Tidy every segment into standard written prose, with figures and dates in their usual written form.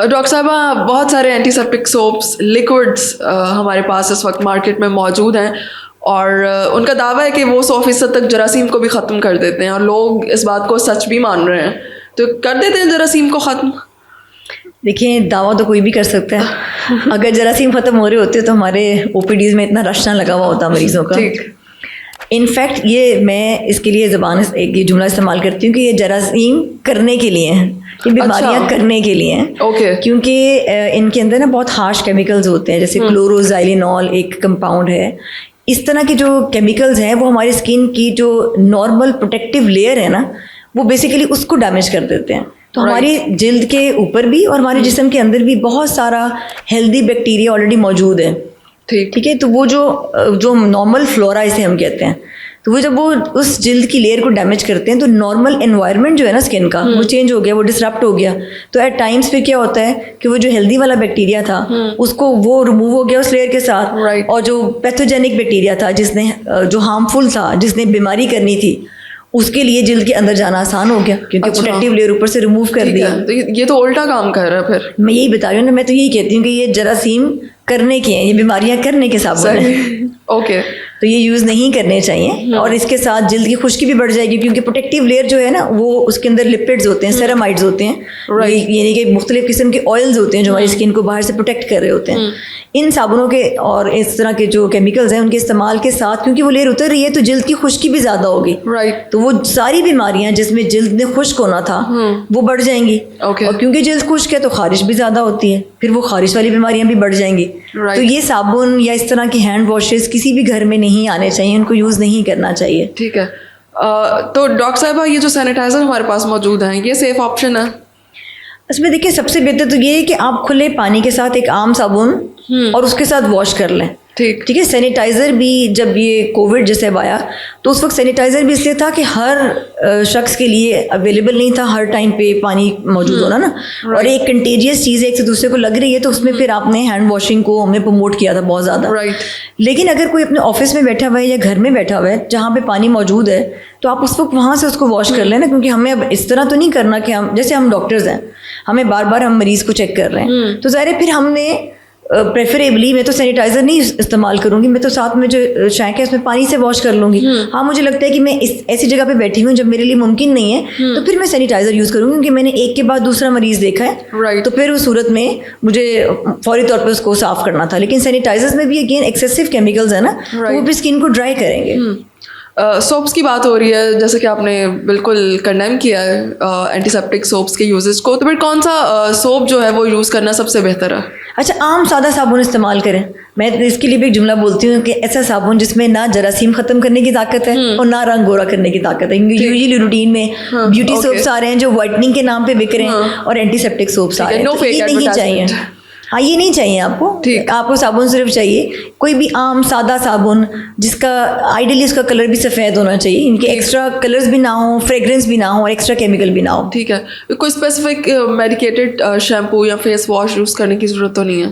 Doctor صاحبہ بہت سارے اینٹی سیپٹک سوپس لیکوڈس ہمارے پاس اس وقت مارکیٹ میں موجود ہیں اور ان کا دعویٰ ہے کہ وہ 100% تک جراثیم کو بھی ختم کر دیتے ہیں اور لوگ اس بات کو سچ بھی مان رہے ہیں. تو کر دیتے ہیں جراثیم کو ختم؟ دیکھیں دعویٰ تو کوئی بھی کر سکتا ہے. اگر جراثیم ختم ہو رہے ہوتے تو ہمارے او پی ڈیز میں اتنا رش نہ لگا ہوا ہوتا مریضوں کا. انفیکٹ یہ میں اس کے لیے ایک جملہ استعمال کرتی ہوں کہ یہ جراثیم کرنے کے لیے ہیں, یہ بیماریاں کرنے کے لیے ہیں, کیونکہ ان کے اندر نا بہت ہارش کیمیکلز ہوتے ہیں, جیسے کلوروزائلینول ایک کمپاؤنڈ ہے. اس طرح کے جو کیمیکلز ہیں وہ ہماری اسکن کی جو نارمل پروٹیکٹیو لیئر ہے نا وہ بیسیکلی اس کو ڈیمیج کر دیتے ہیں. تو ہماری جلد کے اوپر بھی اور ہمارے جسم کے اندر بھی بہت سارا ہیلدی بیکٹیریا آلریڈی موجود ہے. ٹھیک ہے, تو وہ جو نارمل فلورا اسے ہم کہتے ہیں, تو وہ جب وہ اس جلد کی لیئر کو ڈیمیج کرتے ہیں تو نارمل انوائرمنٹ جو ہے نا اسکن کا وہ چینج ہو گیا, وہ ڈسرپٹ ہو گیا. تو ایٹ ٹائمس پہ کیا ہوتا ہے کہ وہ جو ہیلدی والا بیکٹیریا تھا اس کو وہ ریموو ہو گیا اس لیئر کے ساتھ, اور جو پیتھوجینک بیکٹیریا تھا جس نے جو ہارمفل تھا جس نے بیماری کرنی تھی اس کے لیے جلد کے اندر جانا آسان ہو گیا کیونکہ پروٹیکٹیو لیئر اوپر سے ریموو کر دیا. یہ تو الٹا کام کر رہا ہے. پھر میں یہی بتا رہی ہوں نا, میں تو یہی کہتی ہوں کہ یہ جراثیم کرنے کے ہیں, یہ بیماریاں کرنے کے صابن ہیں. اوکے, تو یہ یوز نہیں کرنے چاہیے. اور اس کے ساتھ جلد کی خشکی بھی بڑھ جائے گی کیونکہ پروٹیکٹیو لیئر جو ہے نا وہ اس کے اندر لپڈز ہوتے ہیں, سیرامائڈز ہوتے ہیں, یعنی کہ مختلف قسم کے آئلز ہوتے ہیں جو ہماری اسکن کو باہر سے پروٹیکٹ کر رہے ہوتے ہیں. ان صابنوں کے اور اس طرح کے جو کیمیکلز ہیں ان کے استعمال کے ساتھ کیونکہ وہ لیئر اتر رہی ہے تو جلد کی خشکی بھی زیادہ ہوگی. تو وہ ساری بیماریاں جس میں جلد نے خشک ہونا تھا وہ بڑھ جائیں گی. اور کیونکہ جلد خشک ہے تو خارش بھی زیادہ ہوتی ہے, پھر وہ خارش والی بیماریاں بھی بڑھ جائیں گی. تو یہ صابن یا اس طرح کے ہینڈ واشز کسی بھی گھر میں نہیں آنے چاہیے, ان کو یوز نہیں کرنا چاہیے. ٹھیک ہے. تو ڈاکٹر صاحبہ یہ جو سینیٹائزر ہمارے پاس موجود ہیں یہ سیف آپشن ہے؟ اس میں دیکھیں سب سے بہتر تو یہ ہے کہ آپ کھلے پانی کے ساتھ ایک عام صابن اور اس کے ساتھ واش کر لیں. ٹھیک ہے. سینیٹائزر بھی جب یہ کووڈ جیسے آیا تو اس وقت سینیٹائزر بھی اس لیے تھا کہ ہر شخص کے لیے اویلیبل نہیں تھا ہر ٹائم پہ پانی موجود ہونا نا, اور ایک کنٹیجیس چیز ہے ایک سے دوسرے کو لگ رہی ہے, تو اس میں پھر آپ نے ہینڈ واشنگ کو ہم نے پروموٹ کیا تھا بہت زیادہ. لیکن اگر کوئی اپنے آفس میں بیٹھا ہوا ہے یا گھر میں بیٹھا ہوا ہے جہاں پہ پانی موجود ہے تو آپ اس وقت وہاں سے اس کو واش کر لیں نا, کیونکہ ہمیں اب اس طرح تو نہیں کرنا کہ ہم جیسے ہم ڈاکٹرز ہیں ہمیں بار بار ہم مریض کو چیک کر رہے ہیں, تو ظاہر ہے پھر ہم نے پریفریبلی میں تو سینیٹائزر نہیں استعمال کروں گی, میں تو ساتھ میں جو شینک ہے اس میں پانی سے واش کر لوں گی. ہاں مجھے لگتا ہے کہ میں ایسی جگہ پہ بیٹھی ہوں جب میرے لیے ممکن نہیں ہے تو پھر میں سینیٹائزر یوز کروں گی, کیونکہ میں نے ایک کے بعد دوسرا مریض دیکھا ہے تو پھر اس صورت میں مجھے فوری طور پہ اس کو صاف کرنا تھا. لیکن سینیٹائزر میں بھی اگین ایکسیسو کیمیکلز ہیں نا, وہ بھی اسکن کو ڈرائی کریں گے. سوپس کی بات ہو رہی ہے جیسے کہ آپ نے بالکل کنڈیم کیا ہے اینٹی سیپٹک سوپس کے یوزز کو, تو پھر کون سا سوپ جو ہے وہ یوز کرنا سب سے بہتر ہے؟ اچھا, عام سادہ صابن استعمال کریں. میں اس کے لیے بھی ایک جملہ بولتی ہوں کہ ایسا صابن جس میں نہ جراثیم ختم کرنے کی طاقت ہے اور نہ رنگ گورا کرنے کی طاقت ہے. یوزلی روٹین میں بیوٹی سوپس آ رہے ہیں جو وائٹننگ کے نام پہ بک رہے ہیں اور اینٹی سیپٹک سوپس آ رہے ہیں, یہ نہیں چاہیے. ہاں یہ نہیں چاہیے آپ کو صابن صرف چاہیے کوئی بھی عام سادہ صابن جس کا آئیڈیلی اس کا کلر بھی سفید ہونا چاہیے, ان کے ایکسٹرا کلرز بھی نہ ہوں, فریگرنس بھی نہ ہو اور ایکسٹرا کیمیکل بھی نہ ہو. ٹھیک ہے. کوئی اسپیسیفک میڈیکیٹڈ شیمپو یا فیس واش یوز کرنے کی ضرورت تو نہیں ہے؟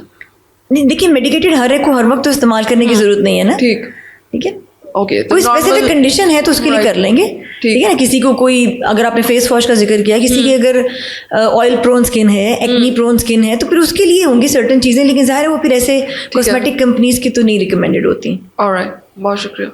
نہیں دیکھیے, میڈیکیٹڈ ہر ایک کو ہر وقت تو استعمال کرنے کی ضرورت نہیں ہے نا. ٹھیک ہے. اوکے, کوئی اسپیسیفک کنڈیشن ہے تو اس کے لیے کر لیں گے. ٹھیک ہے نا, کسی کو کوئی اگر آپ نے فیس واش کا ذکر کیا, کسی کی اگر آئل پرون اسکن ہے, ایکنی پرون اسکن ہے, تو پھر اس کے لیے ہوں گی سرٹن چیزیں, لیکن ظاہر ہے وہ پھر ایسے کاسمیٹک کمپنیز کی تو نہیں ریکمینڈیڈ ہوتی. آلرائٹ, بہت شکریہ.